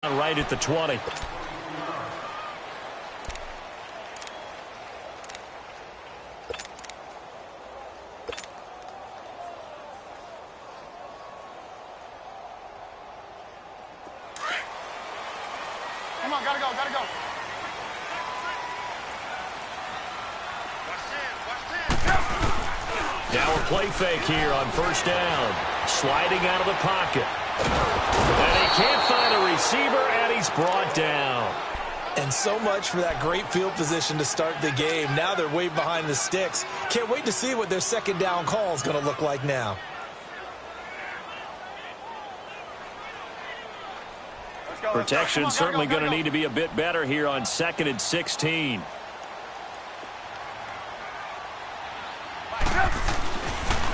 Right at the 20. Come on, gotta go. Now a play fake here on first down. Sliding out of the pocket. And he can't find a receiver, and he's brought down. And so much for that great field position to start the game. Now they're way behind the sticks. Can't wait to see what their second down call is going to look like now. Protection certainly going to need to be a bit better here on 2nd and 16.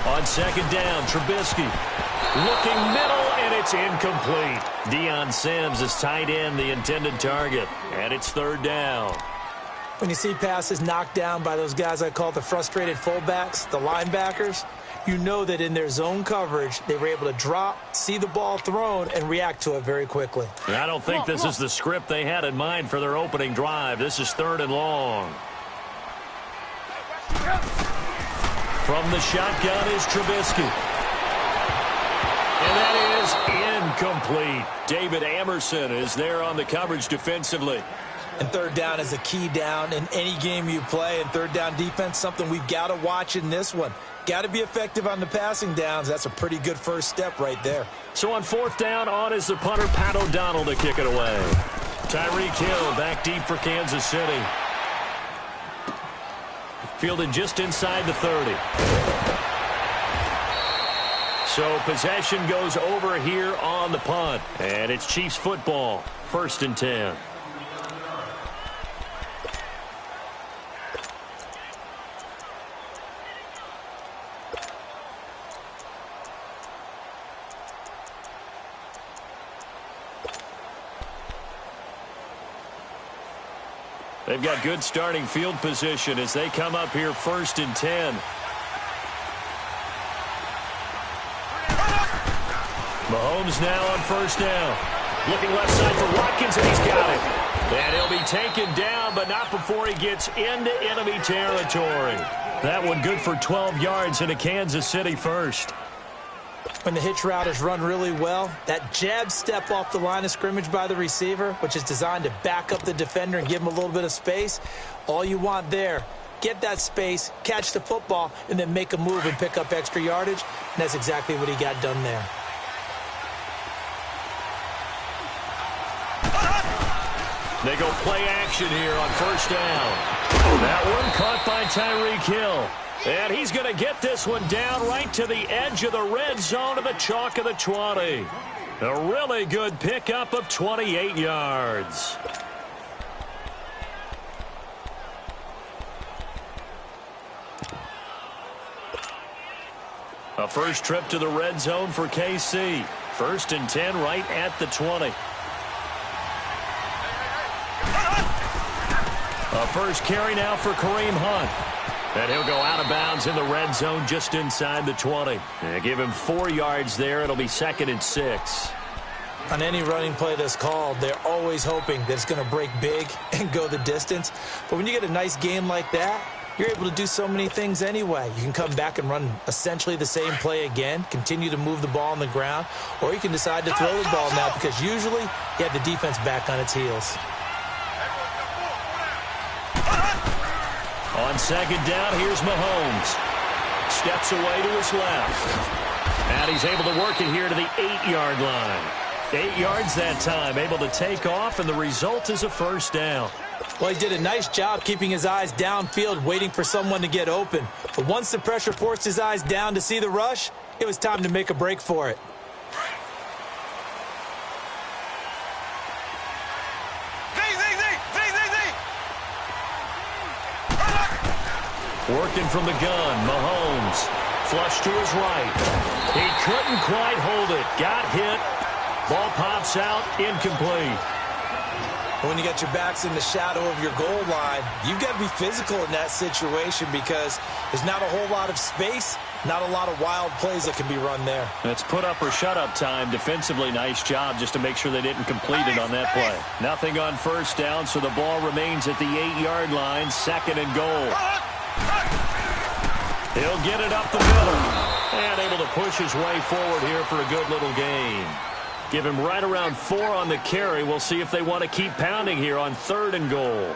On second down, Trubisky looking middle, and it's incomplete. Deion Sims is tight end, the intended target, and it's third down. When you see passes knocked down by those guys I call the frustrated fullbacks, the linebackers, you know that in their zone coverage, they were able to drop, see the ball thrown, and react to it very quickly. I don't think this is the script they had in mind for their opening drive. This is 3rd and long. From the shotgun is Trubisky. And that is incomplete. David Amerson is there on the coverage defensively. And third down is a key down in any game you play. And third down defense, something we've got to watch in this one. Got to be effective on the passing downs. That's a pretty good first step right there. So on 4th down, on is the punter, Pat O'Donnell, to kick it away. Tyreek Hill back deep for Kansas City. Fielded just inside the 30. So possession goes over here on the punt. And it's Chiefs football. 1st and 10. They've got good starting field position as they come up here 1st and 10. Mahomes now on 1st down. Looking left side for Watkins, and he's got it. And he'll be taken down, but not before he gets into enemy territory. That one good for 12 yards into Kansas City first. When the hitch route is run really well, that jab step off the line of scrimmage by the receiver, which is designed to back up the defender and give him a little bit of space, all you want there, get that space, catch the football, and then make a move and pick up extra yardage. And that's exactly what he got done there. They go play action here on 1st down. That one caught by Tyreek Hill. And he's going to get this one down right to the edge of the red zone to the chalk of the 20. A really good pickup of 28 yards. A first trip to the red zone for KC. 1st and 10 right at the 20. A first carry now for Kareem Hunt. And he'll go out of bounds in the red zone just inside the 20. And give him 4 yards there. It'll be 2nd and 6. On any running play that's called, they're always hoping that it's going to break big and go the distance. But when you get a nice game like that, you're able to do so many things anyway. You can come back and run essentially the same play again, continue to move the ball on the ground, or you can decide to throw the ball now because usually you have the defense back on its heels. On 2nd down, here's Mahomes. Steps away to his left. And he's able to work it here to the 8-yard line. 8 yards that time, able to take off, and the result is a first down. Well, he did a nice job keeping his eyes downfield, waiting for someone to get open. But once the pressure forced his eyes down to see the rush, it was time to make a break for it. Working from the gun, Mahomes. Flush to his right. He couldn't quite hold it. Got hit. Ball pops out, incomplete. When you got your backs in the shadow of your goal line, you've got to be physical in that situation because there's not a whole lot of space, not a lot of wild plays that can be run there. It's put up or shut up time. Defensively, nice job just to make sure they didn't complete it on that play. Nothing on first down, so the ball remains at the 8-yard line, 2nd and goal. He'll get it up the middle and able to push his way forward here for a good little gain. Give him right around 4 on the carry. We'll see if they want to keep pounding here on 3rd and goal.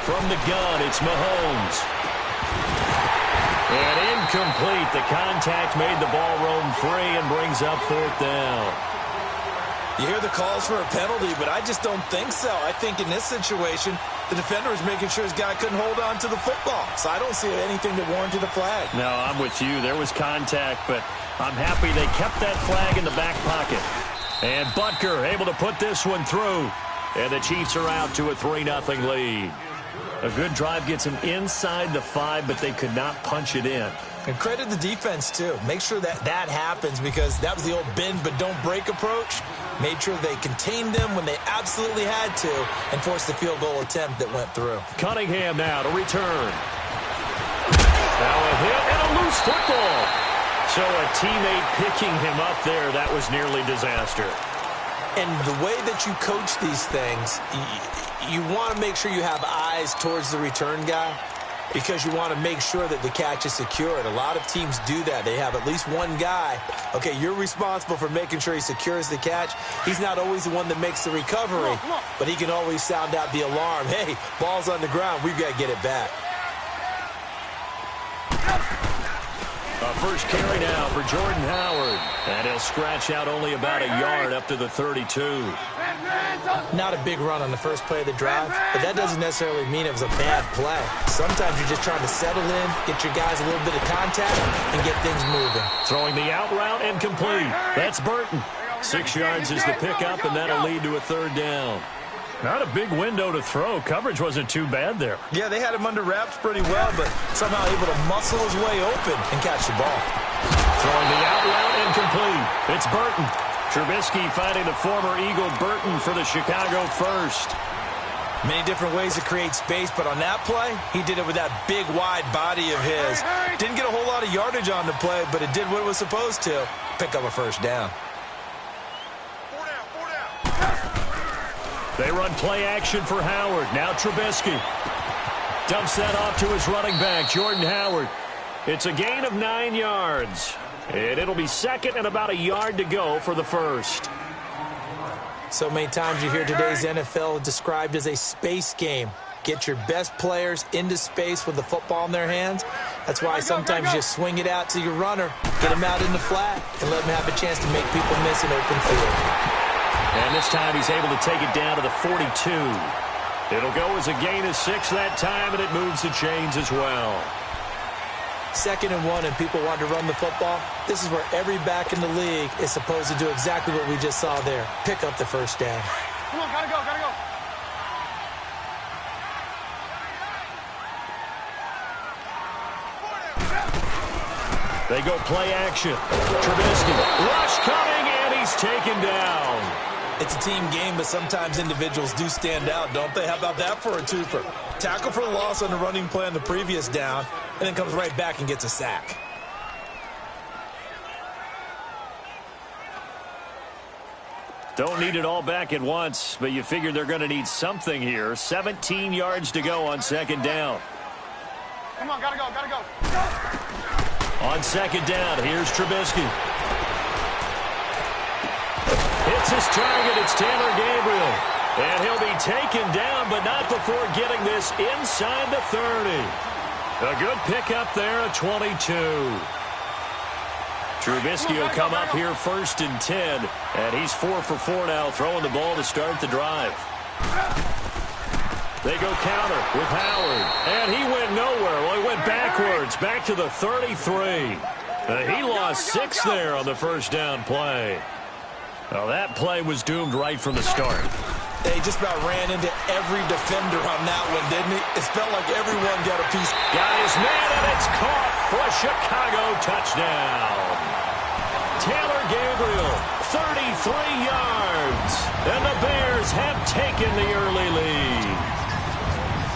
From the gun, it's Mahomes. And incomplete. The contact made the ball roam free and brings up 4th down. You hear the calls for a penalty, but I just don't think so. I think in this situation, the defender was making sure his guy couldn't hold on to the football. So I don't see anything that warranted a flag. No, I'm with you. There was contact, but I'm happy they kept that flag in the back pocket. And Butker able to put this one through. And the Chiefs are out to a 3-0 lead. A good drive gets them inside the 5, but they could not punch it in. And credit the defense, too. Make sure that happens because that was the old bend but don't break approach. Made sure they contained them when they absolutely had to and forced the field goal attempt that went through. Cunningham now to return. Now a hit and a loose football. So a teammate picking him up there, that was nearly disaster. And the way that you coach these things, you want to make sure you have eyes towards the return guy because you want to make sure that the catch is secured. A lot of teams do that. They have at least one guy. Okay, you're responsible for making sure he secures the catch. He's not always the one that makes the recovery, but he can always sound out the alarm. Hey, ball's on the ground. We've got to get it back. First carry now for Jordan Howard. And he'll scratch out only about a yard up to the 32. Not a big run on the first play of the drive, but that doesn't necessarily mean it was a bad play. Sometimes you're just trying to settle in, get your guys a little bit of contact, and get things moving. Throwing the out route and complete. That's Burton. 6 yards is the pickup, and that'll lead to a 3rd down. Not a big window to throw. Coverage wasn't too bad there. Yeah, they had him under wraps pretty well, but somehow able to muscle his way open and catch the ball. Throwing the out route and complete. It's Burton. Trubisky finding the former Eagle Burton for the Chicago first. Many different ways to create space, but on that play, he did it with that big, wide body of his. Didn't get a whole lot of yardage on the play, but it did what it was supposed to. Pick up a 1st down. They run play action for Howard. Now Trubisky dumps that off to his running back, Jordan Howard. It's a gain of 9 yards. And it'll be 2nd and about a yard to go for the 1st. So many times you hear today's NFL described as a space game. Get your best players into space with the football in their hands. That's why sometimes you just swing it out to your runner, get them out in the flat, and let them have a chance to make people miss an open field. And this time he's able to take it down to the 42. It'll go as a gain of 6 that time, and it moves the chains as well. 2nd and 1, and people want to run the football. This is where every back in the league is supposed to do exactly what we just saw there. Pick up the 1st down. Come on, gotta go, gotta go. They go play action. Trubisky, rush coming, and he's taken down. It's a team game, but sometimes individuals do stand out, don't they? How about that for a twofer? Tackle for the loss on the running play on the previous down, and then comes right back and gets a sack. Don't need it all back at once, but you figure they're going to need something here. 17 yards to go on 2nd down. Come on, gotta go, gotta go. On 2nd down, here's Trubisky. Hits his target, it's Taylor Gabriel. And he'll be taken down, but not before getting this inside the 30. A good pickup there at 22. Trubisky will come up here 1st and 10. And he's 4 for 4 now, throwing the ball to start the drive. They go counter with Howard. And he went nowhere. Well, he went backwards, back to the 33. He lost a 6 there on the first down play. Well, that play was doomed right from the start. They just about ran into every defender on that one, didn't he? It felt like everyone got a piece. Got his man, and it's caught for a Chicago touchdown. Taylor Gabriel, 33 yards. And the Bears have taken the early lead.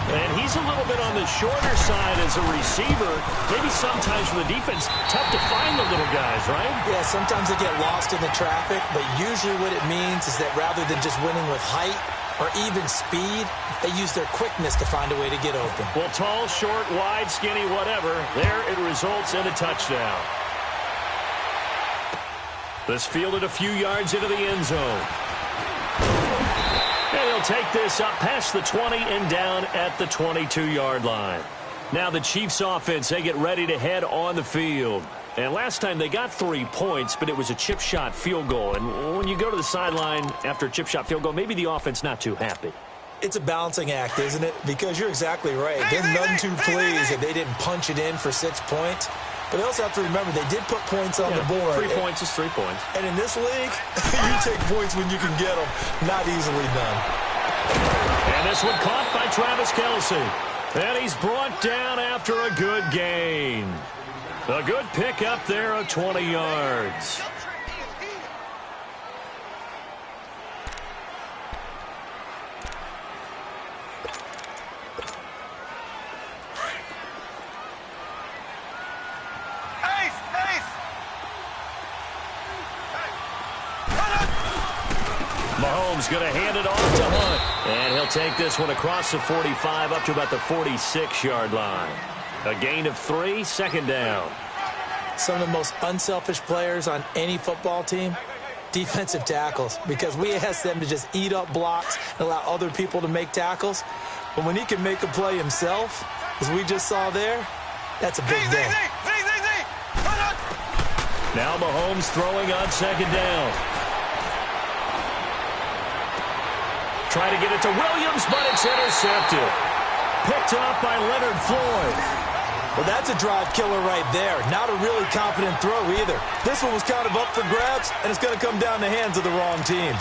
And he's a little bit on the shorter side as a receiver. Maybe sometimes for the defense, tough to find the little guys, right? Yeah, sometimes they get lost in the traffic, but usually what it means is that rather than just winning with height or even speed, they use their quickness to find a way to get open. Well, tall, short, wide, skinny, whatever, there it results in a touchdown. This fielded a few yards into the end zone. And he'll take this up past the 20 and down at the 22-yard line. Now the Chiefs offense, they get ready to head on the field. And last time they got 3 points, but it was a chip shot field goal. And when you go to the sideline after a chip shot field goal, maybe the offense not too happy. It's a balancing act, isn't it? Because you're exactly right. They're none too pleased that they didn't punch it in for 6 points. But they also have to remember they did put points on the board. 3 points is 3 points. And in this league, you take points when you can get them. Not easily done. And this one caught by Travis Kelce. And he's brought down after a good gain. A good pick up there of 20 yards. Mahomes going to hand it off to Hunt. And he'll take this one across the 45 up to about the 46-yard line. A gain of 3, second down. Some of the most unselfish players on any football team, defensive tackles, because we ask them to just eat up blocks and allow other people to make tackles. But when he can make a play himself, as we just saw there, that's a big day. Now Mahomes throwing on second down. Try to get it to Williams, but it's intercepted. Picked up by Leonard Floyd. Well, that's a drive killer right there. Not a really confident throw either. This one was kind of up for grabs, and it's going to come down the hands of the wrong team.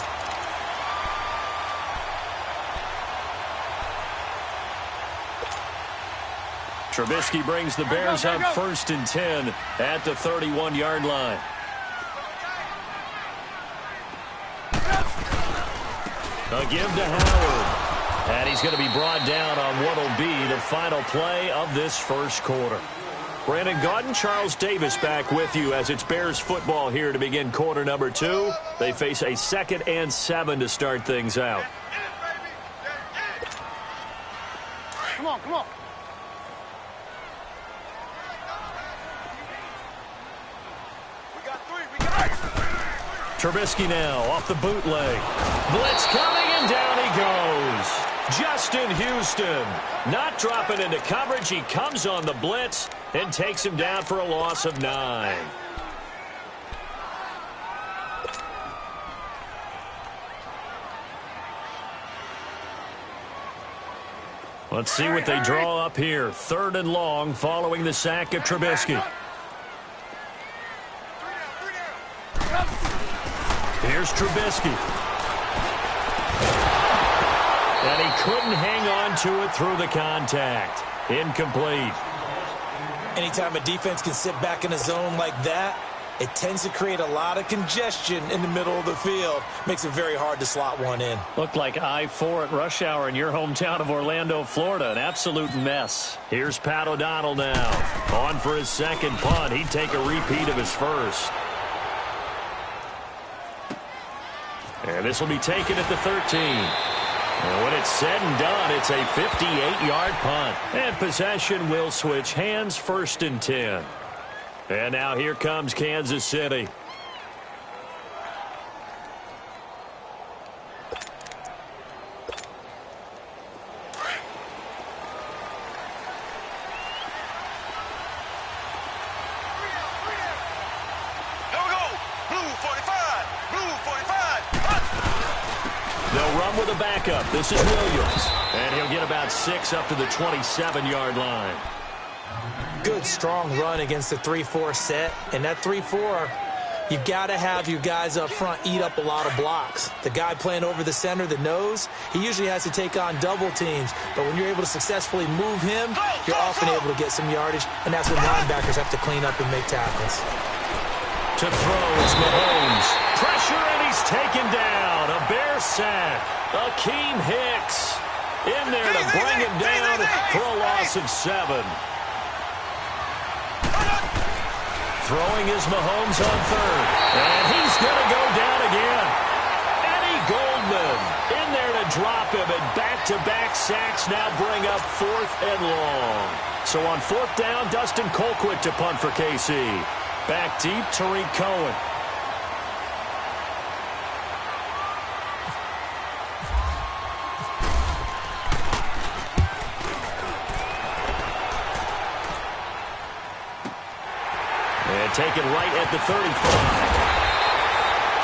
Trubisky brings the Bears up 1st and 10 at the 31-yard line. A give to Howard. And he's going to be brought down on what will be the final play of this first quarter. Brandon Gaudin, Charles Davis back with you as it's Bears football here to begin quarter number 2. They face a 2nd and 7 to start things out. Come on, come on. Trubisky now off the bootleg. Blitz coming, and down he goes. Justin Houston not dropping into coverage. He comes on the blitz and takes him down for a loss of 9. Let's see what they draw up here. 3rd and long following the sack of Trubisky. Here's Trubisky. And he couldn't hang on to it through the contact. Incomplete. Anytime a defense can sit back in a zone like that, it tends to create a lot of congestion in the middle of the field. Makes it very hard to slot one in. Looked like I-4 at rush hour in your hometown of Orlando, Florida. An absolute mess. Here's Pat O'Donnell now. On for his second punt. He'd take a repeat of his first. And this will be taken at the 13. And when it's said and done, it's a 58-yard punt. And possession will switch hands, 1st and 10. And now here comes Kansas City. They'll run with a backup. This is Williams. And he'll get about 6 up to the 27-yard line. good, strong run against the 3-4 set. And that 3-4, you've got to have your guys up front eat up a lot of blocks. The guy playing over the center, the nose, he usually has to take on double teams. But when you're able to successfully move him, you're often able to get some yardage, and that's when linebackers have to clean up and make tackles. To throw is Mahomes. Pressure, and he's taken down. A Bear sack. Akeem Hicks in there to bring him down for a loss of 7. Throwing is Mahomes on 3rd. And he's going to go down again. Eddie Goldman in there to drop him. And back-to-back sacks now bring up 4th and long. So on 4th down, Dustin Colquitt to punt for KC. Back deep, Tariq Cohen. And taken right at the 35.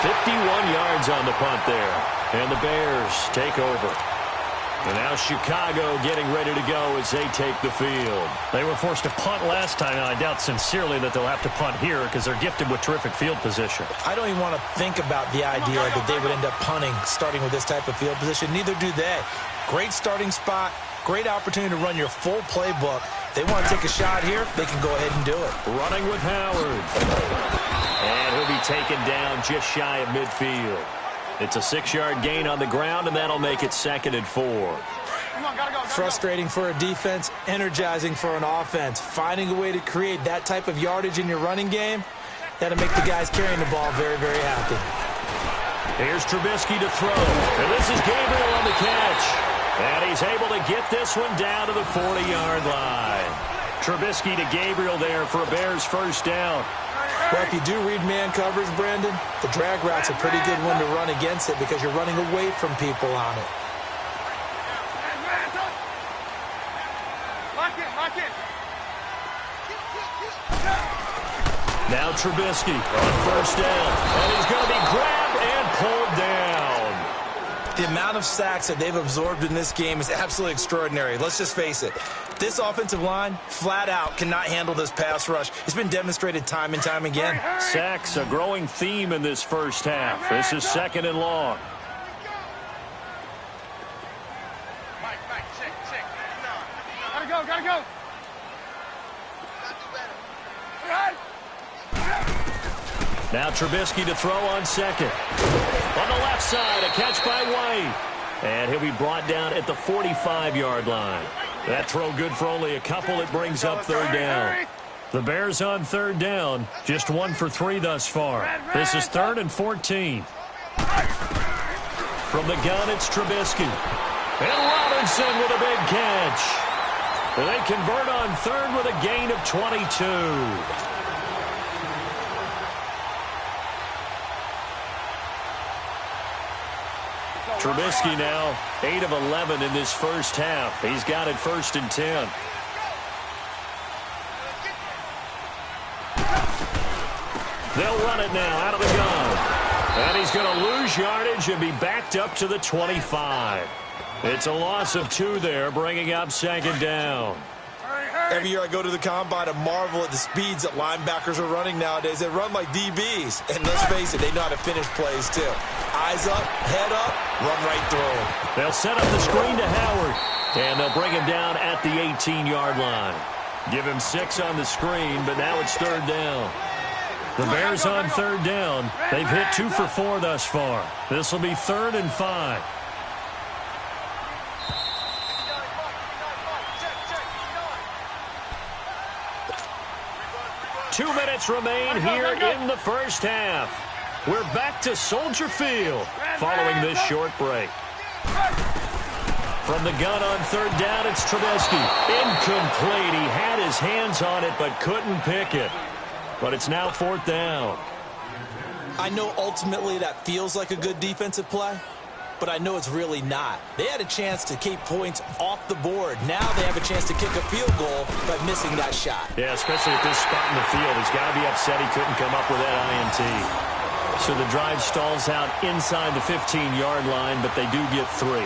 51 yards on the punt there. And the Bears take over. And now Chicago getting ready to go as they take the field. They were forced to punt last time, and I doubt sincerely that they'll have to punt here because they're gifted with terrific field position. I don't even want to think about the idea that they would end up punting starting with this type of field position. Neither do they. Great starting spot, great opportunity to run your full playbook. They want to take a shot here, they can go ahead and do it. Running with Howard. And he'll be taken down just shy of midfield. It's a 6-yard gain on the ground, and that'll make it 2nd and 4. Come on, gotta go. Frustrating for a defense, energizing for an offense. Finding a way to create that type of yardage in your running game, that'll make the guys carrying the ball very, very happy. Here's Trubisky to throw. And this is Gabriel on the catch. And he's able to get this one down to the 40-yard line. Trubisky to Gabriel there for a Bears first down. Well, if you do read man coverage, Brandon, the drag route's a pretty good one to run against it because you're running away from people on it. Lock it. Now Trubisky on first down. And he's going to be grabbed and pulled down. The amount of sacks that they've absorbed in this game is absolutely extraordinary. Let's just face it. This offensive line, flat out, cannot handle this pass rush. It's been demonstrated time and time again. Sacks, a growing theme in this first half. This is 2nd and long. Mike, check. Gotta go. Now Trubisky to throw on 2nd. On the left side, a catch by White. And he'll be brought down at the 45-yard line. That throw good for only a couple. It brings up 3rd down. The Bears on 3rd down. Just 1 for 3 thus far. This is 3rd and 14. From the gun, it's Trubisky. And Robinson with a big catch. They convert on 3rd with a gain of 22. Trubisky now 8 of 11 in this first half. He's got it 1st and 10. They'll run it now out of the gun. And he's going to lose yardage and be backed up to the 25. It's a loss of 2 there, bringing up 2nd down. Every year I go to the combine and marvel at the speeds that linebackers are running nowadays. They run like DBs. And let's face it, they know how to finish plays too. Eyes up, head up, run right through them. They'll set up the screen to Howard. And they'll bring him down at the 18-yard line. Give him 6 on the screen, but now it's 3rd down. The Bears on 3rd down. They've hit 2 for 4 thus far. This will be 3rd and 5. 2 minutes remain here in the first half. We're back to Soldier Field following this short break. From the gun on 3rd down, it's Trubisky. Incomplete. He had his hands on it but couldn't pick it. But it's now 4th down. I know ultimately that feels like a good defensive play, but I know it's really not. They had a chance to keep points off the board. Now they have a chance to kick a field goal by missing that shot. Yeah, especially at this spot in the field. He's got to be upset he couldn't come up with that INT. So the drive stalls out inside the 15-yard line, but they do get 3.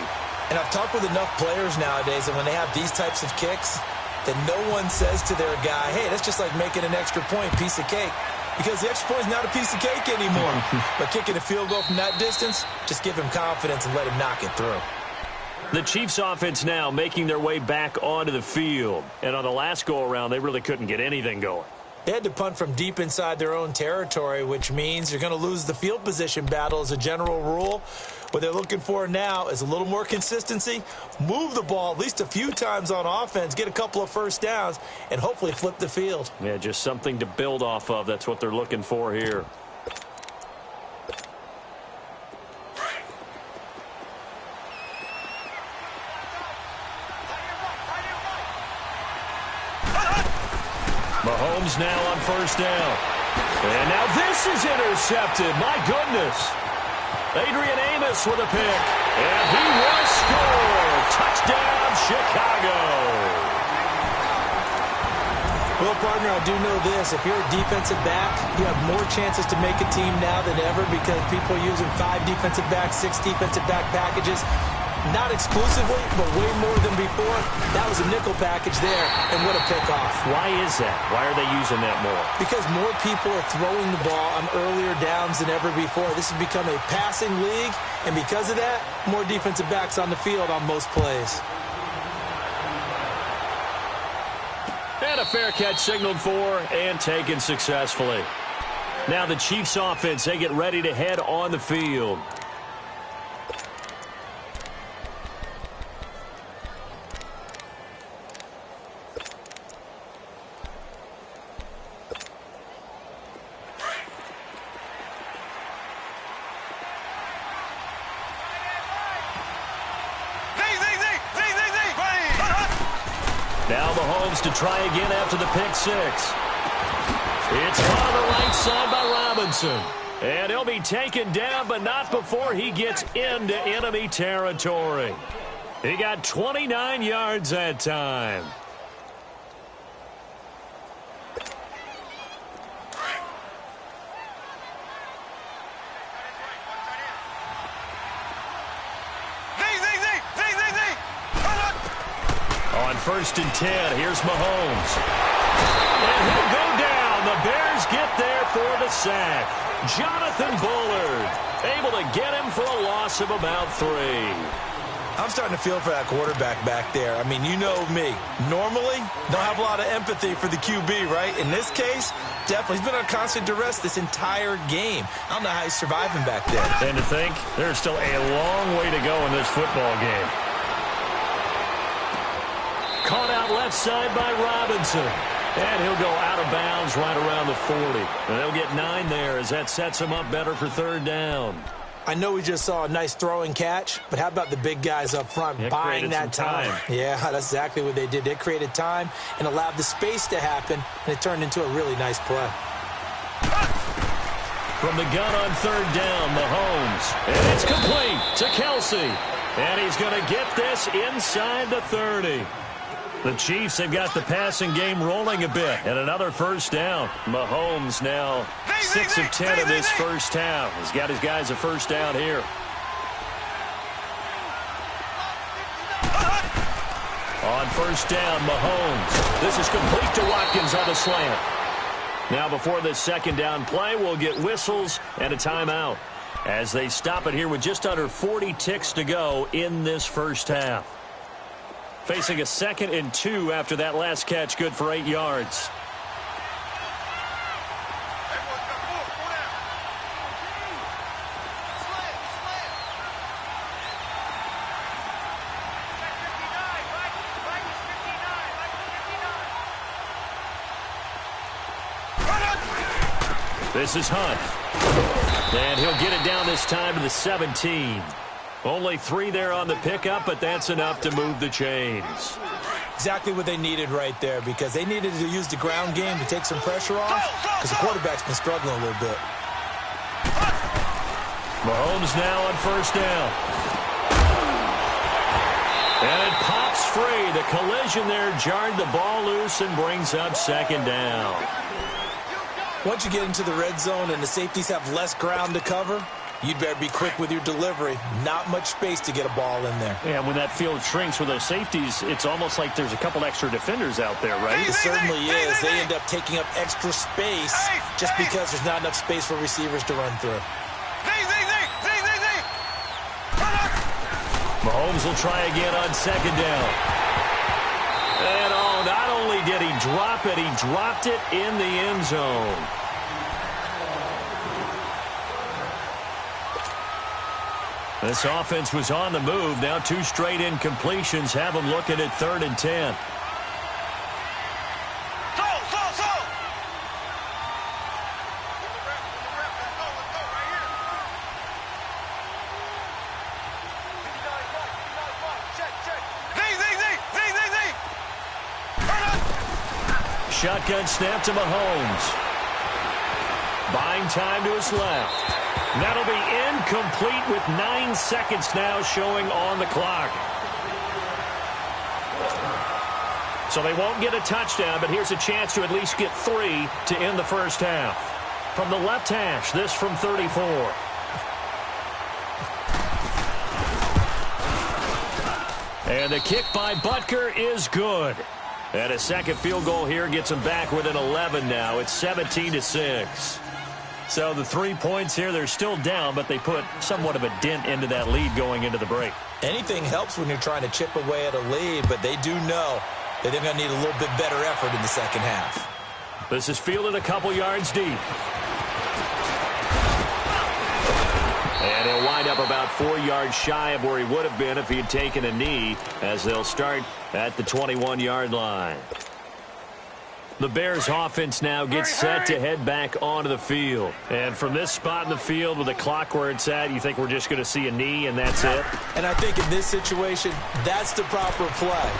And I've talked with enough players nowadays that when they have these types of kicks, that no one says to their guy, hey, that's just like making an extra point, piece of cake. Because the extra point is not a piece of cake anymore. But kicking a field goal from that distance, just give him confidence and let him knock it through. The Chiefs offense now making their way back onto the field. And on the last go-around, they really couldn't get anything going. They had to punt from deep inside their own territory, which means you're going to lose the field position battle as a general rule. What they're looking for now is a little more consistency, move the ball at least a few times on offense, get a couple of first downs, and hopefully flip the field. Yeah, just something to build off of. That's what they're looking for here. Mahomes now on first down. And now this is intercepted. My goodness. Adrian Amos with a pick. And he will score. Touchdown, Chicago. Well, partner, I do know this. If you're a defensive back, you have more chances to make a team now than ever because people are using 5 defensive backs, 6 defensive back packages. Not exclusively, but way more than before. That was a nickel package there, and what a pickoff. Why is that? Why are they using that more? Because more people are throwing the ball on earlier downs than ever before. This has become a passing league, and because of that, more defensive backs on the field on most plays. And a fair catch signaled for and taken successfully. Now the Chiefs offense, they get ready to head on the field. Now Mahomes to try again after the pick six. It's on the right side by Robinson. And he'll be taken down, but not before he gets into enemy territory. He got 29 yards that time. On 1st and 10, here's Mahomes. And he'll go down. The Bears get there for the sack. Jonathan Bullard able to get him for a loss of about 3. I'm starting to feel for that quarterback back there. I mean, you know me. Normally, don't have a lot of empathy for the QB, right? In this case, definitely. He's been on constant duress this entire game. I don't know how he's surviving back there. And to think, there's still a long way to go in this football game. Caught out left side by Robinson. And he'll go out of bounds right around the 40. And they'll get 9 there as that sets him up better for 3rd down. I know we just saw a nice throwing catch, but how about the big guys up front buying that time? Yeah, that's exactly what they did. They created time and allowed the space to happen, and it turned into a really nice play. From the gun on 3rd down, Mahomes. And it's complete to Kelsey. And he's going to get this inside the 30. The Chiefs have got the passing game rolling a bit. And another 1st down. Mahomes now 6 of 10 in this first half. He's got his guys a 1st down here. On 1st down, Mahomes. This is complete to Watkins on the slant. Now before this 2nd down play, we'll get whistles and a timeout as they stop it here with just under 40 ticks to go in this first half. Facing a 2nd and 2 after that last catch, good for 8 yards. This is Hunt. And he'll get it down this time to the 17. Only 3 there on the pickup, but that's enough to move the chains. Exactly what they needed right there, because they needed to use the ground game to take some pressure off, because the quarterback's been struggling a little bit. Mahomes now on 1st down. And it pops free. The collision there jarred the ball loose and brings up 2nd down. Once you get into the red zone and the safeties have less ground to cover, You'd better be quick with your delivery. Not much space to get a ball in there. Yeah, when that field shrinks with those safeties, it's almost like there's a couple extra defenders out there, right? It certainly is. They end up taking up extra space just because there's not enough space for receivers to run through. Mahomes will try again on second down. And not only did he drop it, he dropped it in the end zone. This offense was on the move. Now 2 straight incompletions have them looking at 3rd and 10. Shotgun snap to Mahomes. Buying time to his left. That'll be incomplete with 9 seconds now showing on the clock. So they won't get a touchdown, but here's a chance to at least get 3 to end the first half. From the left hash, this from 34. And the kick by Butker is good. And a second field goal here gets them back within 11 now. It's 17-6. So the 3 points here, they're still down, but they put somewhat of a dent into that lead going into the break. Anything helps when you're trying to chip away at a lead, but they do know that they're going to need a little bit better effort in the second half. This is fielded a couple yards deep. And he'll wind up about 4 yards shy of where he would have been if he had taken a knee, as they'll start at the 21-yard line. The Bears offense now gets set to head back onto the field. And from this spot in the field with the clock where it's at, you think we're just going to see a knee and that's it? And I think in this situation, that's the proper play.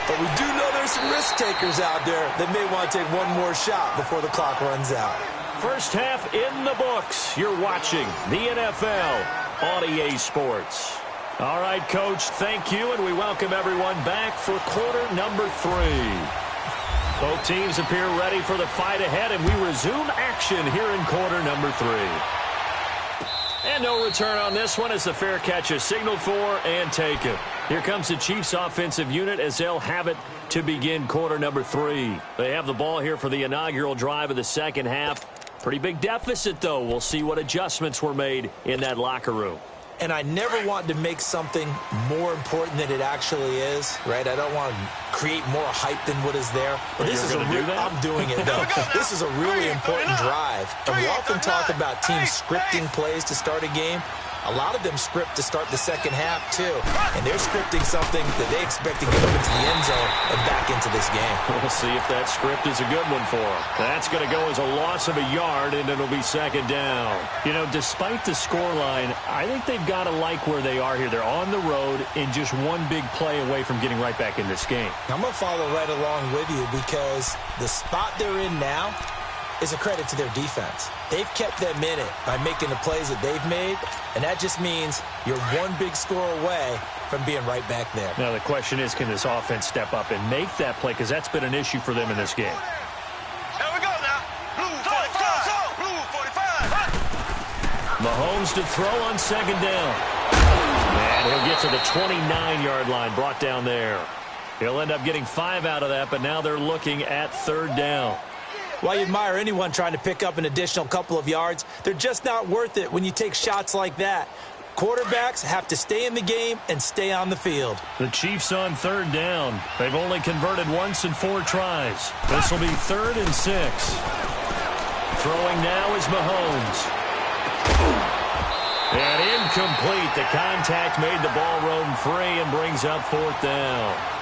But we do know there's some risk takers out there that may want to take one more shot before the clock runs out. First half in the books. You're watching the NFL on EA Sports. All right, Coach, thank you, and we welcome everyone back for quarter number 3. Both teams appear ready for the fight ahead, and we resume action here in quarter number 3. And no return on this one as the fair catch is signaled for and taken. Here comes the Chiefs offensive unit as they'll have it to begin quarter number 3. They have the ball here for the inaugural drive of the second half. Pretty big deficit, though. We'll see what adjustments were made in that locker room. And I never want to make something more important than it actually is, right? I don't want to create more hype than what is there. But this is I'm doing it, though. This is a really important drive. And we often talk about teams scripting plays to start a game. A lot of them script to start the second half, too. And they're scripting something that they expect to get them into the end zone and back into this game. We'll see if that script is a good one for them. That's going to go as a loss of a yard, and it'll be second down. You know, despite the scoreline, I think they've got to like where they are here. They're on the road and just one big play away from getting right back in this game. I'm going to follow right along with you because the spot they're in now is a credit to their defense. They've kept them in it by making the plays that they've made, and that just means you're one big score away from being right back there. Now, the question is, can this offense step up and make that play? Because that's been an issue for them in this game. Here we go now. Blue 45. Blue 45. Mahomes to throw on second down. And he'll get to the 29-yard line, brought down there. He'll end up getting 5 out of that, but now they're looking at third down. While you admire anyone trying to pick up an additional couple of yards, they're just not worth it when you take shots like that. Quarterbacks have to stay in the game and stay on the field. The Chiefs on third down. They've only converted once in 4 tries. This will be 3rd and 6. Throwing now is Mahomes. And incomplete. The contact made the ball roam free and brings up 4th down.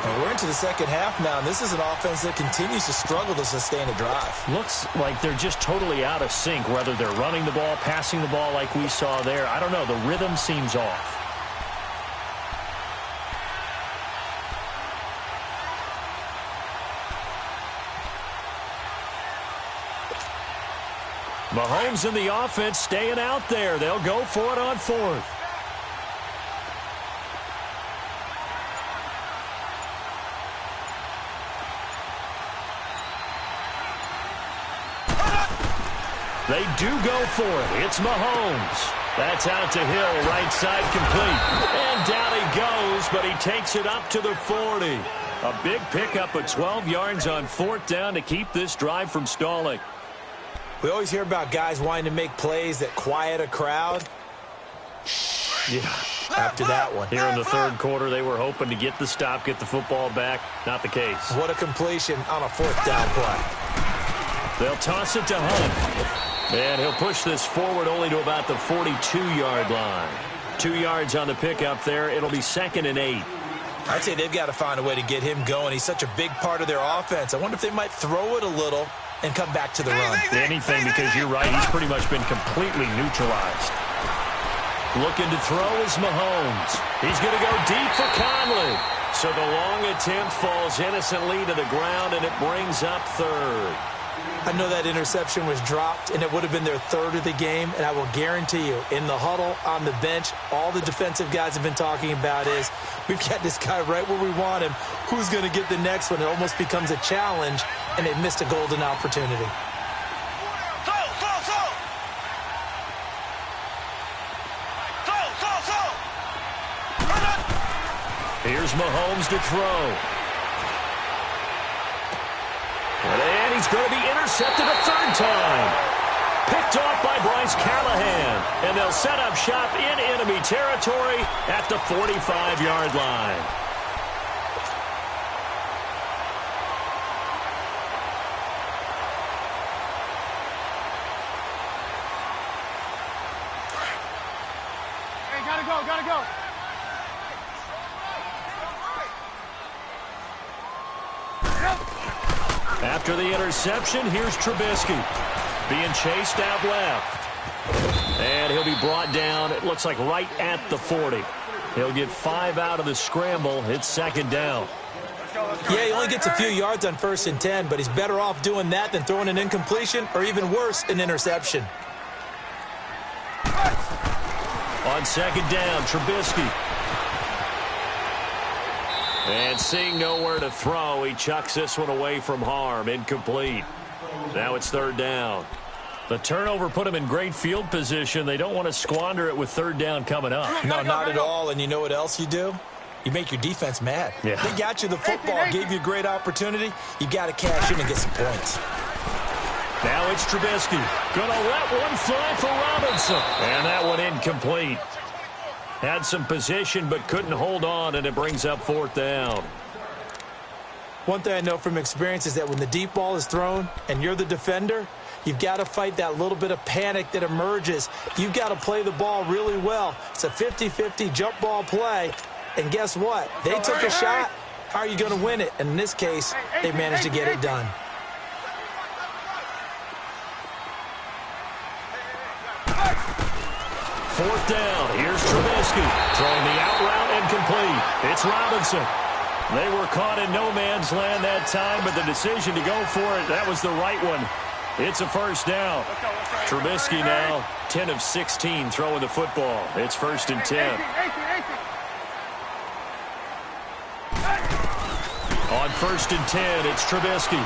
And we're into the second half now, and this is an offense that continues to struggle to sustain a drive. Looks like they're just totally out of sync, whether they're running the ball, passing the ball like we saw there. I don't know. The rhythm seems off. Mahomes and the offense staying out there. They'll go for it on 4th. They do go for it. It's Mahomes. That's out to Hill, right side complete. And down he goes, but he takes it up to the 40. A big pickup of 12 yards on 4th down to keep this drive from stalling. We always hear about guys wanting to make plays that quiet a crowd. Yeah. After that one. Here in the 3rd quarter, they were hoping to get the stop, get the football back. Not the case. What a completion on a 4th down play. They'll toss it to Hunt. And he'll push this forward only to about the 42-yard line. 2 yards on the pickup there. It'll be 2nd and 8. I'd say they've got to find a way to get him going. He's such a big part of their offense. I wonder if they might throw it a little and come back to the run. Anything, because you're right. He's pretty much been completely neutralized. Looking to throw is Mahomes. He's going to go deep for Conley. So the long attempt falls innocently to the ground, and it brings up 3rd. I know that interception was dropped, and it would have been their 3rd of the game, and I will guarantee you, in the huddle, on the bench, all the defensive guys have been talking about is, we've got this guy right where we want him. Who's going to get the next one? It almost becomes a challenge, and they missed a golden opportunity. Here's Mahomes to throw. And he's going to be intercepted a 3rd time. Picked off by Bryce Callahan. And they'll set up shop in enemy territory at the 45-yard line. Hey, gotta go. After the interception, here's Trubisky. Being chased out left. And he'll be brought down, it looks like right at the 40. He'll get 5 out of the scramble. It's 2nd down. Yeah, he only gets a few yards on 1st and 10, but he's better off doing that than throwing an incompletion or even worse, an interception. On 2nd down, Trubisky. And seeing nowhere to throw, he chucks this one away from harm. Incomplete. Now it's 3rd down. The turnover put him in great field position. They don't want to squander it with 3rd down coming up. No, not at all. And you know what else you do? You make your defense mad. Yeah. They got you the football, gave you a great opportunity. You got to cash in and get some points. Now it's Trubisky. Gonna let one fly for Robinson. And that one incomplete. Had some position but couldn't hold on, and it brings up 4th down. One thing I know from experience is that when the deep ball is thrown and you're the defender, you've got to fight that little bit of panic that emerges. You've got to play the ball really well. It's a 50-50 jump ball play. And guess what? They took a shot. How are you going to win it? And in this case, they managed to get it done. Fourth down. Here's Trubisky. Throwing the out route and complete. It's Robinson. They were caught in no man's land that time, but the decision to go for it, that was the right one. It's a first down. Trubisky now 10 of 16 throwing the football. It's 1st and 10. On 1st and 10, it's Trubisky.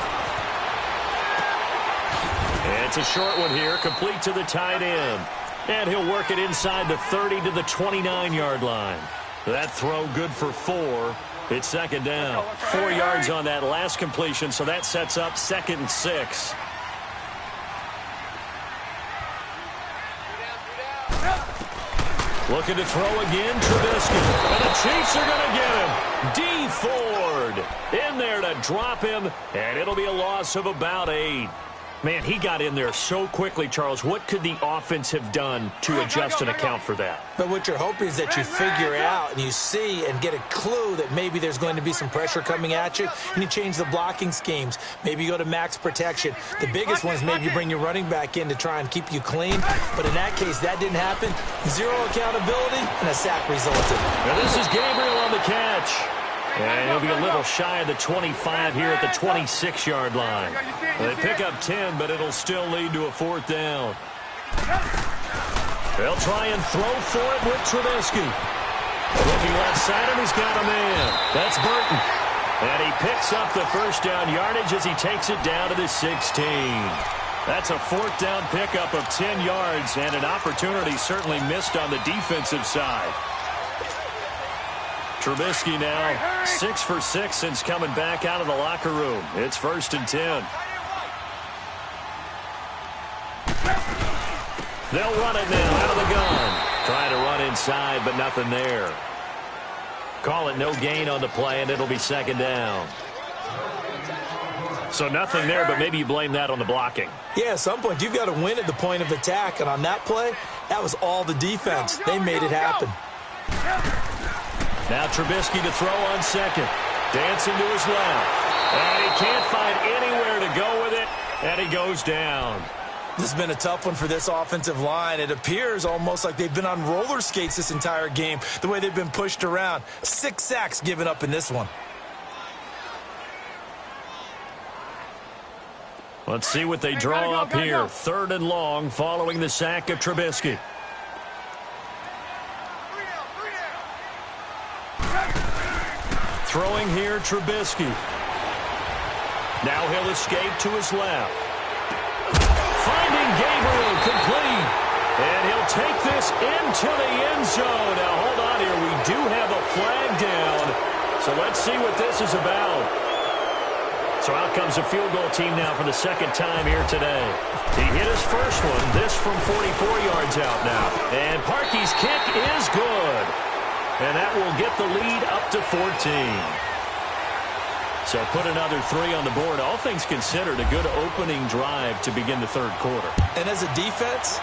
And it's a short one here, complete to the tight end. And he'll work it inside the 30 to the 29-yard line. That throw good for 4. It's 2nd down. 4 yards on that last completion, so that sets up 2nd and 6. Looking to throw again, Trubisky. And the Chiefs are going to get him. D. Ford in there to drop him, and it'll be a loss of about 8. Man, he got in there so quickly, Charles. What could the offense have done to adjust and account for that? But what you're hoping is that you figure out and you see and get a clue that maybe there's going to be some pressure coming at you, and you change the blocking schemes. Maybe you go to max protection. The biggest one is maybe you bring your running back in to try and keep you clean. But in that case, that didn't happen. 0 accountability, and a sack resulted. Now this is Gabriel on the catch. And he'll be a little shy of the 25 here at the 26-yard line. They pick up 10, but it'll still lead to a 4th down. They'll try and throw for it with Trubisky. Looking left side, and he's got a man. That's Burton. And he picks up the first down yardage as he takes it down to the 16. That's a fourth down pickup of 10 yards and an opportunity certainly missed on the defensive side. Trubisky now 6 for 6 since coming back out of the locker room. It's 1st and 10. They'll run it now out of the gun. Trying to run inside, but nothing there. Call it no gain on the play, and it'll be 2nd down. So nothing there, but maybe you blame that on the blocking. Yeah, at some point, you've got to win at the point of attack, and on that play, that was all the defense. They made it happen. Now Trubisky to throw on 2nd. Dancing to his left. And he can't find anywhere to go with it, and he goes down. This has been a tough one for this offensive line. It appears almost like they've been on roller skates this entire game, the way they've been pushed around. 6 sacks given up in this one. Let's see what they draw up here. 3rd and long following the sack of Trubisky. Throwing here, Trubisky. Now he'll escape to his left. Finding Gabriel complete. And he'll take this into the end zone. Now, hold on here. We do have a flag down. So let's see what this is about. So out comes a field goal team now for the 2nd time here today. He hit his first one. This from 44 yards out now. And Parkey's kick is good. And that will get the lead up to 14. So put another 3 on the board. All things considered, a good opening drive to begin the 3rd quarter. And as a defense,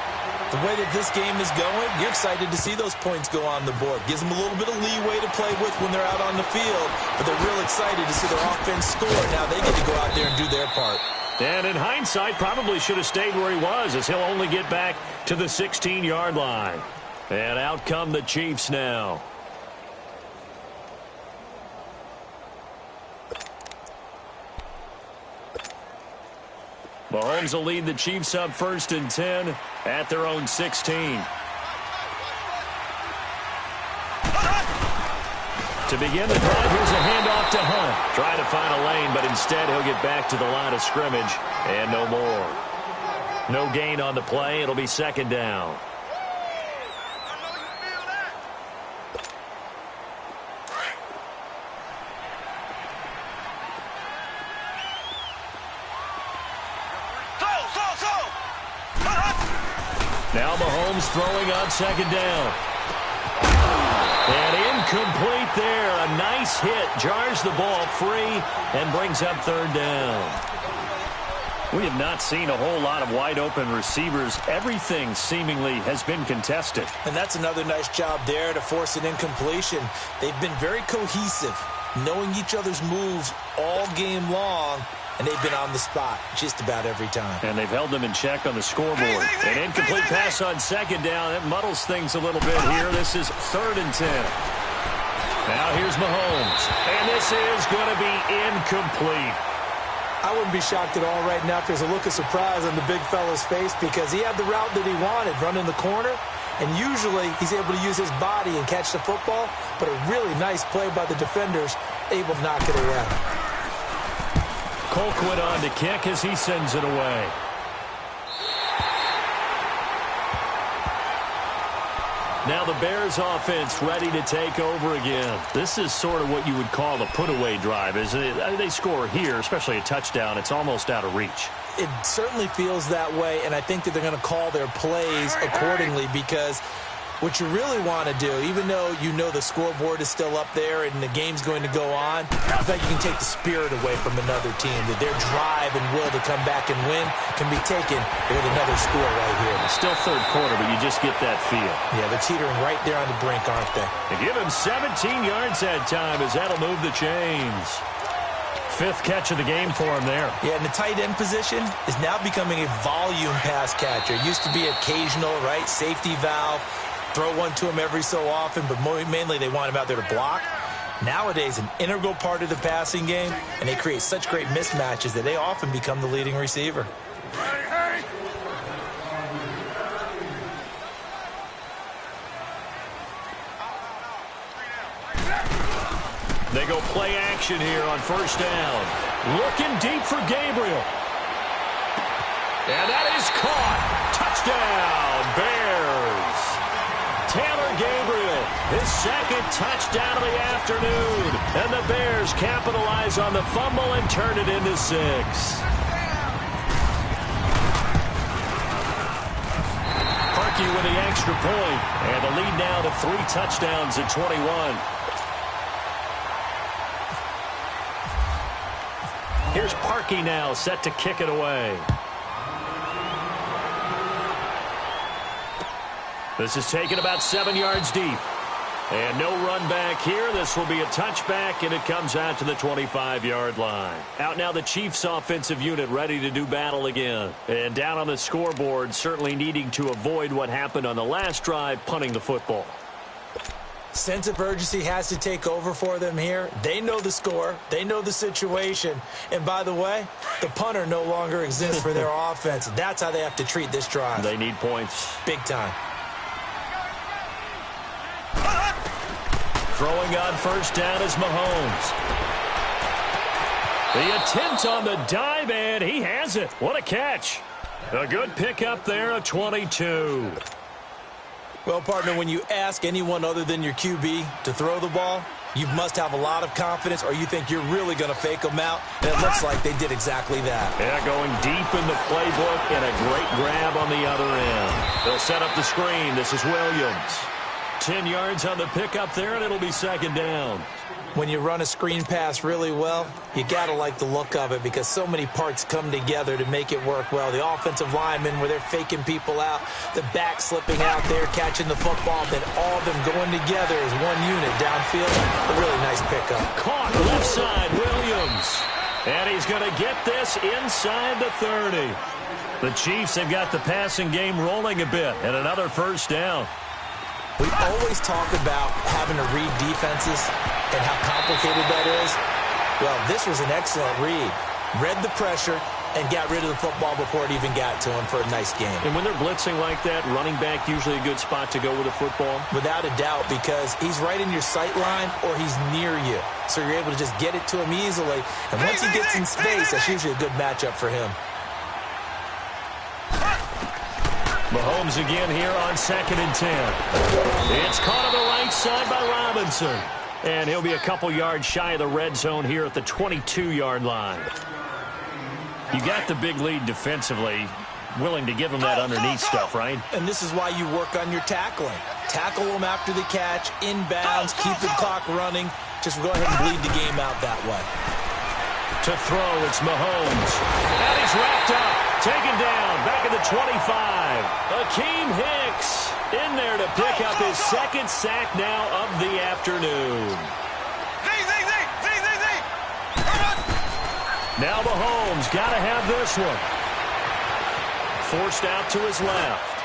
the way that this game is going, you're excited to see those points go on the board. Gives them a little bit of leeway to play with when they're out on the field, but they're real excited to see their offense score. Now they get to go out there and do their part. And in hindsight, probably should have stayed where he was, as he'll only get back to the 16-yard line. And out come the Chiefs now. Mahomes will lead the Chiefs up 1st and 10 at their own 16. To begin the drive, here's a handoff to Hunt. Trying to find a lane, but instead he'll get back to the line of scrimmage and no more. No gain on the play. It'll be 2nd down. Now Mahomes throwing on 2nd down. And incomplete there. A nice hit. Jars the ball free and brings up 3rd down. We have not seen a whole lot of wide-open receivers. Everything seemingly has been contested. And that's another nice job there to force an incompletion. They've been very cohesive, knowing each other's moves all game long. And they've been on the spot just about every time. And they've held them in check on the scoreboard. An incomplete pass on 2nd down. That muddles things a little bit here. This is 3rd and 10. Now here's Mahomes. And this is going to be incomplete. I wouldn't be shocked at all right now if there's a look of surprise on the big fella's face, because he had the route that he wanted, running the corner. And usually he's able to use his body and catch the football. But a really nice play by the defenders, able to knock it around. Colquitt on to kick as he sends it away. Now the Bears offense ready to take over again. This is sort of what you would call a put-away drive, isn't it? They score here, especially a touchdown. It's almost out of reach. It certainly feels that way, and I think that they're going to call their plays accordingly, because what you really want to do, even though you know the scoreboard is still up there and the game's going to go on, I think you can take the spirit away from another team, that their drive and will to come back and win can be taken with another score right here. Still 3rd quarter, but you just get that feel. Yeah, they're teetering right there on the brink, aren't they? They give him 17 yards that time, as that'll move the chains. 5th catch of the game for him there. Yeah, and the tight end position is now becoming a volume pass catcher. It used to be occasional, right, safety valve. Throw one to him every so often, but mainly they want him out there to block. Nowadays, an integral part of the passing game, and they create such great mismatches that they often become the leading receiver. They go play action here on 1st down. Looking deep for Gabriel. And that is caught. Touchdown, Bears. Taylor Gabriel, his second touchdown of the afternoon. And the Bears capitalize on the fumble and turn it into 6. Parkey with the extra point. And the lead now to 3 touchdowns at 21. Here's Parkey now, set to kick it away. This is taken about 7 yards deep. And no run back here. This will be a touchback, and it comes out to the 25-yard line. Out now the Chiefs' offensive unit ready to do battle again. And down on the scoreboard, certainly needing to avoid what happened on the last drive, punting the football. Sense of urgency has to take over for them here. They know the score. They know the situation. And by the way, the punter no longer exists for their offense. That's how they have to treat this drive. They need points. Big time. Throwing on first down is Mahomes. The attempt on the dive, and he has it. What a catch. A good pickup there, a 22. Well, partner, when you ask anyone other than your QB to throw the ball, you must have a lot of confidence, or you think you're really going to fake them out. And it looks like they did exactly that. Yeah, going deep in the playbook and a great grab on the other end. They'll set up the screen. This is Williams. 10 yards on the pickup there, and it'll be second down. When you run a screen pass really well, you got to like the look of it because so many parts come together to make it work well. The offensive linemen, where they're faking people out, the back slipping out there, catching the football, then all of them going together as one unit downfield. A really nice pickup. Caught left side, Williams. And he's going to get this inside the 30. The Chiefs have got the passing game rolling a bit, and another first down. We always talk about having to read defenses and how complicated that is. Well, this was an excellent read. Read the pressure and got rid of the football before it even got to him for a nice game. And when they're blitzing like that, running back usually a good spot to go with the football? Without a doubt, because he's right in your sight line or he's near you. So you're able to just get it to him easily. And once he gets in space, that's usually a good matchup for him. Mahomes again here on 2nd and 10. It's caught on the right side by Robinson. And he'll be a couple yards shy of the red zone here at the 22-yard line. You got the big lead defensively. Willing to give him that underneath stuff, right? And this is why you work on your tackling. Tackle them after the catch, inbounds, keep the clock running. Just go ahead and bleed the game out that way. To throw, it's Mahomes. And he's wrapped up. Taken down, back at the 25. Akeem Hicks in there to pick up his second sack now of the afternoon. Now Mahomes got to have this one. Forced out to his left.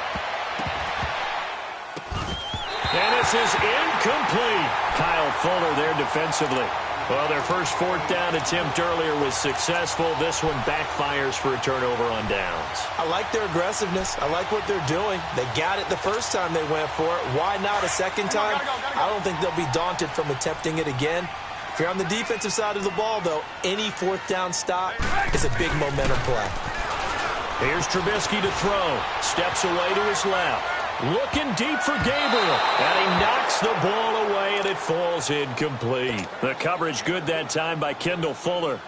And this is incomplete. Kyle Fuller there defensively. Well, their first 4th down attempt earlier was successful. This one backfires for a turnover on downs. I like their aggressiveness. I like what they're doing. They got it the first time they went for it. Why not a second time? I don't think they'll be daunted from attempting it again. If you're on the defensive side of the ball, though, any 4th down stop is a big momentum play. Here's Trubisky to throw. Steps away to his left. Looking deep for Gabriel. And he knocks the ball away, and it falls incomplete. The coverage good that time by Kendall Fuller.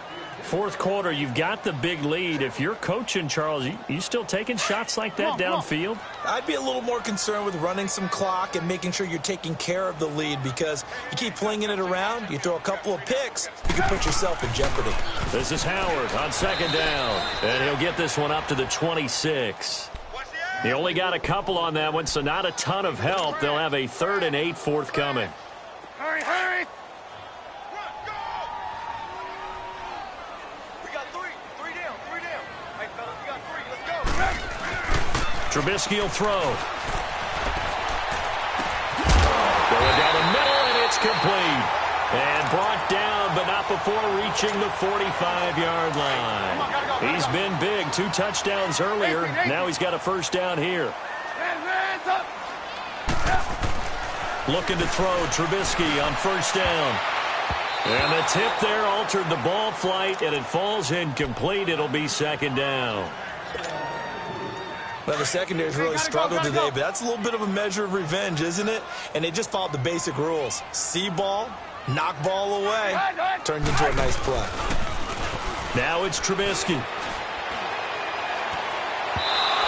4th quarter, you've got the big lead. If you're coaching, Charles, you still taking shots like that downfield? I'd be a little more concerned with running some clock and making sure you're taking care of the lead because you keep flinging it around, you throw a couple of picks, you can put yourself in jeopardy. This is Howard on 2nd down, and he'll get this one up to the 26. He only got a couple on that one, so not a ton of help. They'll have a 3rd and 8 forthcoming. Hurry, hurry! Trubisky will throw. Going down the middle, and it's complete. And brought down, but not before reaching the 45-yard line. He's been big. 2 touchdowns earlier. Now he's got a first down here. Looking to throw, Trubisky on first down. And the tip there altered the ball flight, and it falls incomplete. It'll be second down. Well, the secondary's really struggled today, but that's a little bit of a measure of revenge, isn't it? And they just followed the basic rules. See ball, knock ball away, turned into a nice play. Now it's Trubisky.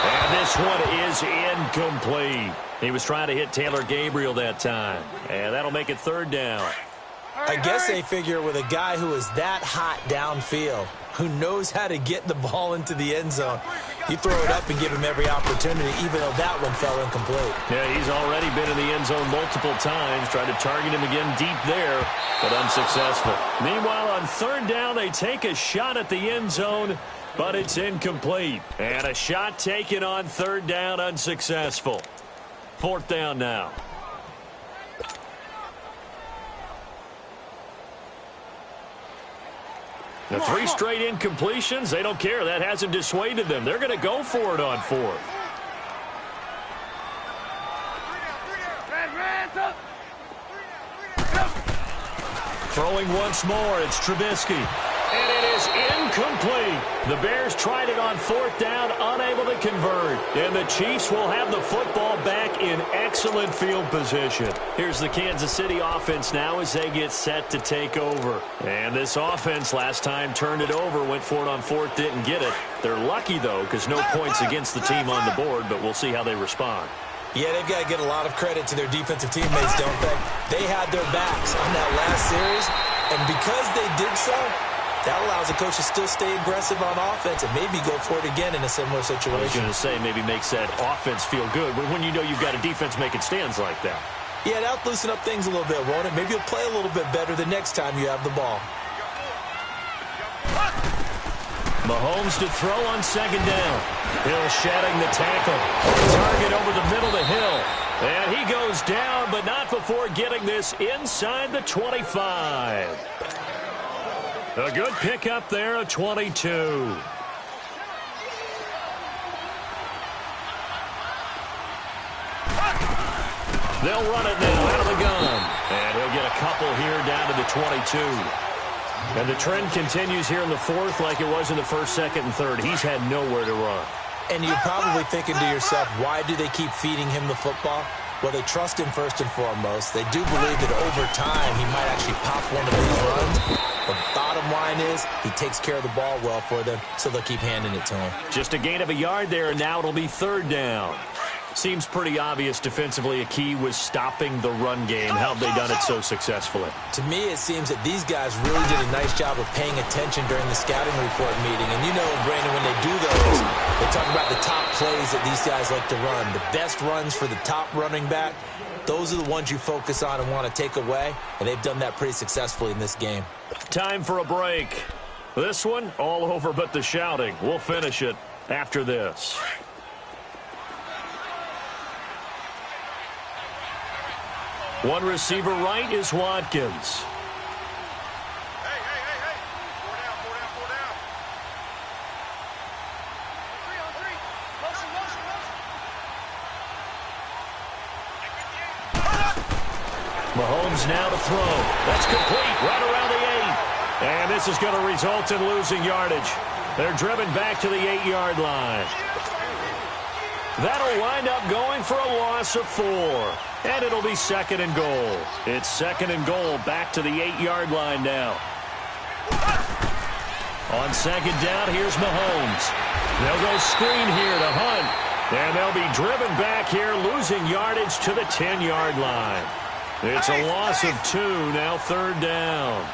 And this one is incomplete. He was trying to hit Taylor Gabriel that time. And that'll make it third down. I guess they figure with a guy who is that hot downfield, who knows how to get the ball into the end zone, you throw it up and give him every opportunity, even though that one fell incomplete. Yeah, he's already been in the end zone multiple times, tried to target him again deep there, but unsuccessful. Meanwhile, on third down, they take a shot at the end zone, but it's incomplete. And a shot taken on third down, unsuccessful. Fourth down now. The three straight incompletions, they don't care. That hasn't dissuaded them. They're going to go for it on fourth. Throwing once more, it's Trubisky. And it is incomplete. The Bears tried it on fourth down, unable to convert. And the Chiefs will have the football back in excellent field position. Here's the Kansas City offense now as they get set to take over. And this offense last time turned it over, went for it on fourth, didn't get it. They're lucky, though, because no points against the team on the board, but we'll see how they respond. Yeah, they've got to get a lot of credit to their defensive teammates, don't they? They had their backs on that last series, and because they did so, that allows the coach to still stay aggressive on offense and maybe go for it again in a similar situation. I was going to say maybe makes that offense feel good, but when you know you've got a defense making stands like that. Yeah, that'll loosen up things a little bit, won't it? Maybe you'll play a little bit better the next time you have the ball. Mahomes to throw on second down. Hill shedding the tackle. Target over the middle to Hill. And he goes down, but not before getting this inside the 25. A good pickup there, a 22. They'll run it now out of the gun. And he'll get a couple here down to the 22. And the trend continues here in the fourth like it was in the first, second, and third. He's had nowhere to run. And you're probably thinking to yourself, why do they keep feeding him the football? Well, they trust him first and foremost. They do believe that over time he might actually pop one of these runs. The bottom line is he takes care of the ball well for them, so they'll keep handing it to him. Just a gain of a yard there, and now it'll be third down. Seems pretty obvious defensively a key was stopping the run game. How have they done it so successfully? To me, it seems that these guys really did a nice job of paying attention during the scouting report meeting. And you know, Brandon, when they do those, they talk about the top plays that these guys like to run. The best runs for the top running back, those are the ones you focus on and want to take away. And they've done that pretty successfully in this game. Time for a break. This one, all over but the shouting. We'll finish it after this. One receiver right is Watkins. Hey. Four down. 3 on 3. Motion. Mahomes now to throw. That's complete right around the 8. And this is going to result in losing yardage. They're driven back to the 8-yard line. That'll wind up going for a loss of 4. And it'll be second and goal. It's second and goal back to the 8-yard line now. On second down, here's Mahomes. They'll go screen here to Hunt. And they'll be driven back here, losing yardage to the 10-yard line. It's a loss of 2, now third down.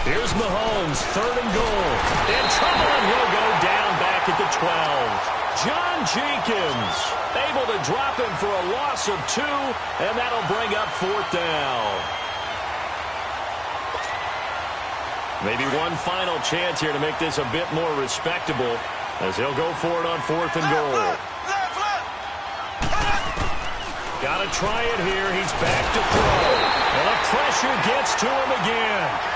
Here's Mahomes, third and goal. In trouble, and he'll go down back at the 12. John Jenkins able to drop him for a loss of 2, and that'll bring up fourth down. Maybe one final chance here to make this a bit more respectable as he'll go for it on fourth and goal. Got to try it here. He's back to throw. And the pressure gets to him again.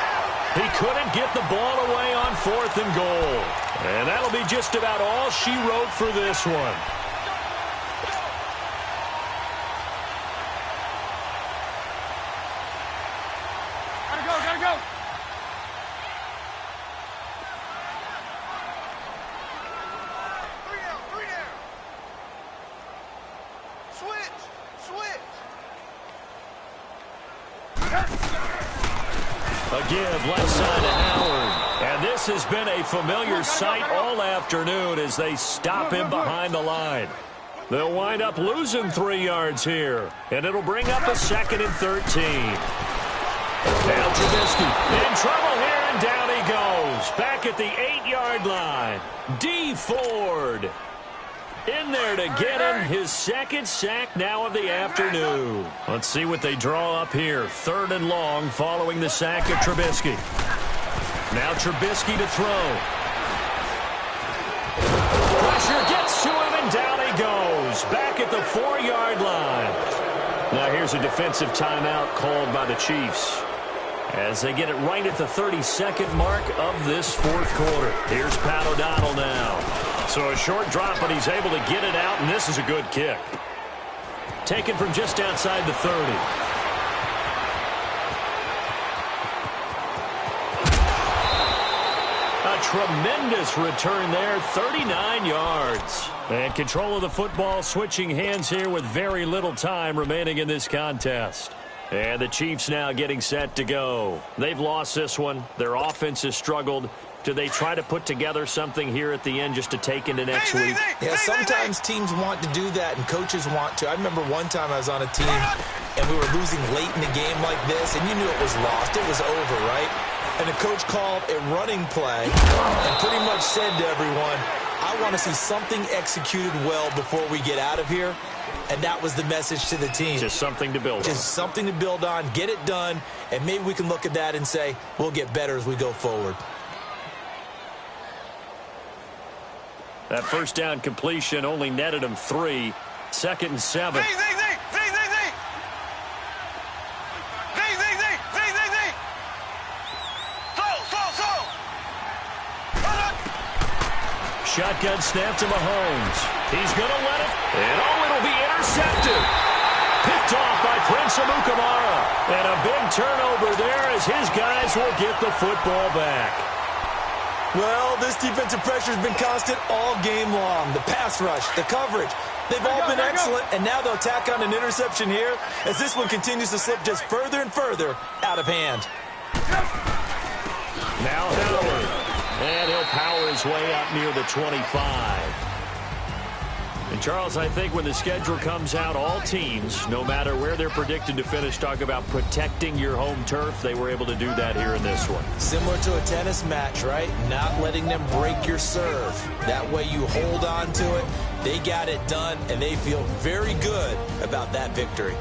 He couldn't get the ball away on fourth and goal. And that'll be just about all she wrote for this one. Gotta go. A give left side to Howard. And this has been a familiar sight all afternoon as they stop him behind the line. They'll wind up losing 3 yards here. And it'll bring up a 2nd and 13. Now Trubisky in trouble here, and down he goes. Back at the 8-yard line. D. Ford in there to get him his 2nd sack now of the afternoon. Let's see what they draw up here. 3rd and long following the sack of Trubisky. Now Trubisky to throw. Pressure gets to him, and down he goes. Back at the 4-yard line. Now here's a defensive timeout called by the Chiefs as they get it right at the 32nd mark of this 4th quarter. Here's Pat O'Donnell now. So a short drop, but he's able to get it out, and this is a good kick. Taken from just outside the 30. A tremendous return there, 39 yards. And control of the football switching hands here with very little time remaining in this contest. And the Chiefs now getting set to go. They've lost this one. Their offense has struggled. Do they try to put together something here at the end just to take into next week? Yeah, sometimes teams want to do that and coaches want to. I remember one time I was on a team and we were losing late in the game like this, and you knew it was lost. It was over, right? And the coach called a running play and pretty much said to everyone, I want to see something executed well before we get out of here. And that was the message to the team. Just something to build on. Just something to build on, get it done, and maybe we can look at that and say, we'll get better as we go forward. That first down completion only netted him 3. 2nd and 7. Shotgun snap to Mahomes. He's going to let it. And it'll be intercepted. Picked off by Prince Amukamara. And a big turnover there as his guys will get the football back. Well, this defensive pressure has been constant all game long. The pass rush, the coverage, they've all been excellent, and now they'll tack on an interception here as this one continues to slip just further and further out of hand. Now Howard, and he'll power his way up near the 25. And, Charles, I think when the schedule comes out, all teams, no matter where they're predicted to finish, talk about protecting your home turf. They were able to do that here in this one. Similar to a tennis match, right? Not letting them break your serve. That way you hold on to it. They got it done, and they feel very good about that victory.